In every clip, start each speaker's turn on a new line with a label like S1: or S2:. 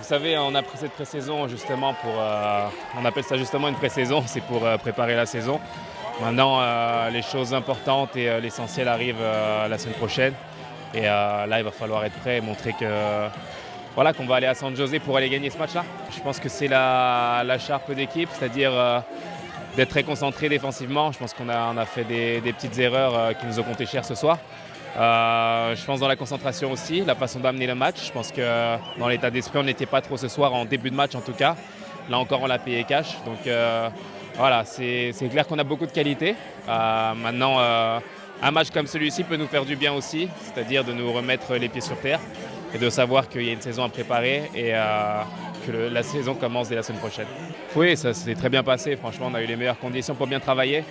S1: savez, on a pris cette pré-saison justement on appelle ça justement une pré-saison, c'est pour préparer la saison. Maintenant, les choses importantes et l'essentiel arrivent la semaine prochaine. Et là, il va falloir être prêt et montrer voilà, qu'on va aller à San José pour aller gagner ce match-là. Je pense que c'est la charpe d'équipe, c'est-à-dire d'être très concentré défensivement. Je pense qu'on a fait des petites erreurs qui nous ont coûté cher ce soir. Je pense dans la concentration aussi, la façon d'amener le match. Je pense que dans l'état d'esprit, on n'était pas trop ce soir, en début de match en tout cas. Là encore, on l'a payé cash. Donc voilà, c'est clair qu'on a beaucoup de qualité. Maintenant, un match comme celui-ci peut nous faire du bien aussi, c'est-à-dire de nous remettre les pieds sur terre et de savoir qu'il y a une saison à préparer et que la saison commence dès la semaine prochaine. Oui, ça s'est très bien passé. Franchement, on a eu les meilleures conditions pour bien travailler.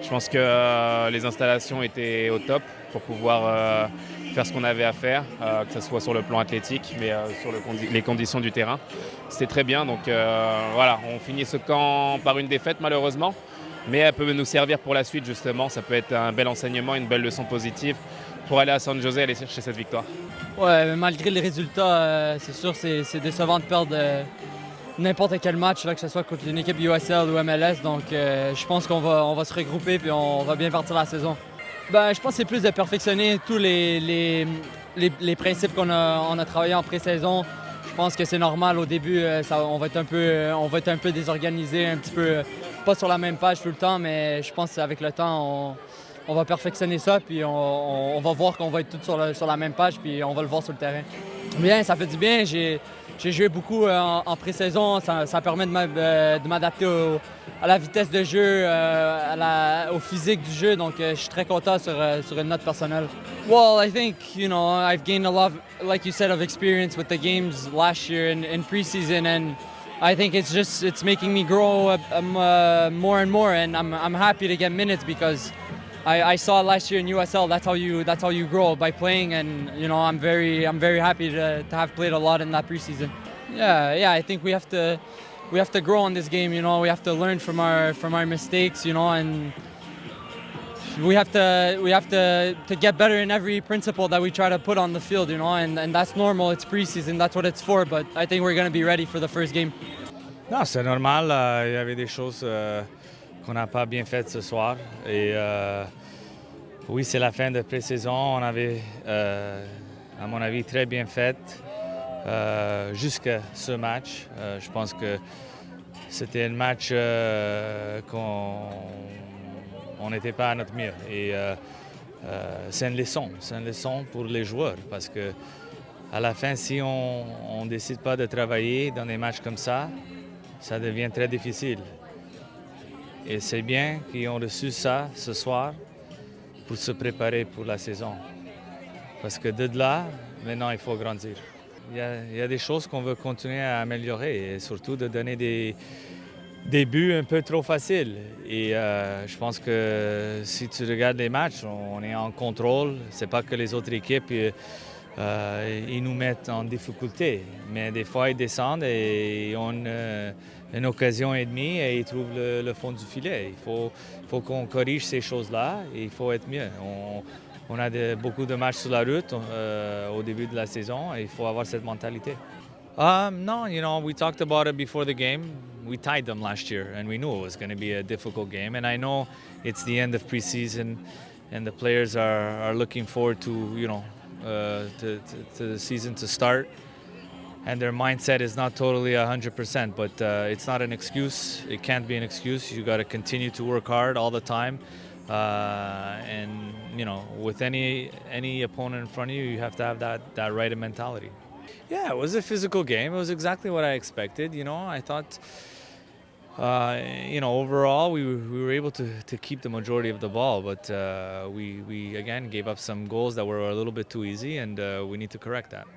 S1: Je pense que les installations étaient au top pour pouvoir faire ce qu'on avait à faire, que ce soit sur le plan athlétique, mais sur les conditions du terrain. C'était très bien, donc voilà, on finit ce camp par une défaite malheureusement, mais elle peut nous servir pour la suite justement. Ça peut être un bel enseignement, une belle leçon positive pour aller à San José et aller chercher cette victoire.
S2: Ouais, mais malgré les résultats, c'est sûr c'est décevant de perdre n'importe quel match, là, que ce soit contre une équipe USL ou MLS. Donc je pense qu'on va se regrouper et on va bien partir la saison. Ben, je pense que c'est plus de perfectionner tous les principes qu'on a travaillé en pré-saison. Je pense que c'est normal au début, on va être un peu désorganisé, un petit peu pas sur la même page tout le temps, mais je pense qu'avec le temps, on va perfectionner ça, puis on va voir qu'on va être tous sur la même page, puis on va le voir sur le terrain. Bien, ça fait du bien. J'ai joué beaucoup en pré-saison. Ça permet de m'adapter à la vitesse de jeu, au physique du jeu. Donc, je suis très content sur une note personnelle. Well, I think, I've gained a lot, like you said, of experience with the games last year in preseason, and I think it's making me grow more and more, and I'm happy to get minutes because I saw last year in USL. That's how you grow, by playing, and I'm very happy to have played a lot in that preseason. Yeah. I think we have to grow in this game. We have to learn from our mistakes. And we have to get better in every principle that we try to put on the field. And that's normal. It's preseason. That's what it's for. But I think we're going to be ready for the first game.
S3: Non, c'est normal. Il y avait des choses qu'on n'a pas bien faites ce soir. Et oui, c'est la fin de pré-saison. On avait, à mon avis, très bien fait jusqu'à ce match. Je pense que c'était un match qu'on n'était pas à notre mieux. Et c'est une leçon pour les joueurs parce que à la fin, si on ne décide pas de travailler dans des matchs comme ça devient très difficile. Et c'est bien qu'ils ont reçu ça ce soir pour se préparer pour la saison. Parce que de là, maintenant, il faut grandir. Il y a des choses qu'on veut continuer à améliorer et surtout de donner des buts un peu trop faciles. Et je pense que si tu regardes les matchs, on est en contrôle. C'est pas que les autres équipes ils nous mettent en difficulté. Mais des fois, ils descendent et ils ont une occasion et demie et ils trouvent le fond du filet. Il faut qu'on corrige ces choses-là et il faut être mieux. On a beaucoup de matchs sur la route au début de la saison et il faut avoir cette mentalité. No, we talked about it before the game. We tied them last year and we knew it was going to be a difficult game. And I know it's the end of preseason and the players are looking forward to, to the season to start. And their mindset is not totally 100%, but it's not an excuse. It can't be an excuse. You got to continue to work hard all the time. And with any opponent in front of you, you have to have that right mentality. Yeah, it was a physical game. It was exactly what I expected. I thought, overall we were able to keep the majority of the ball, but we again gave up some goals that were a little bit too easy, and we need to correct that.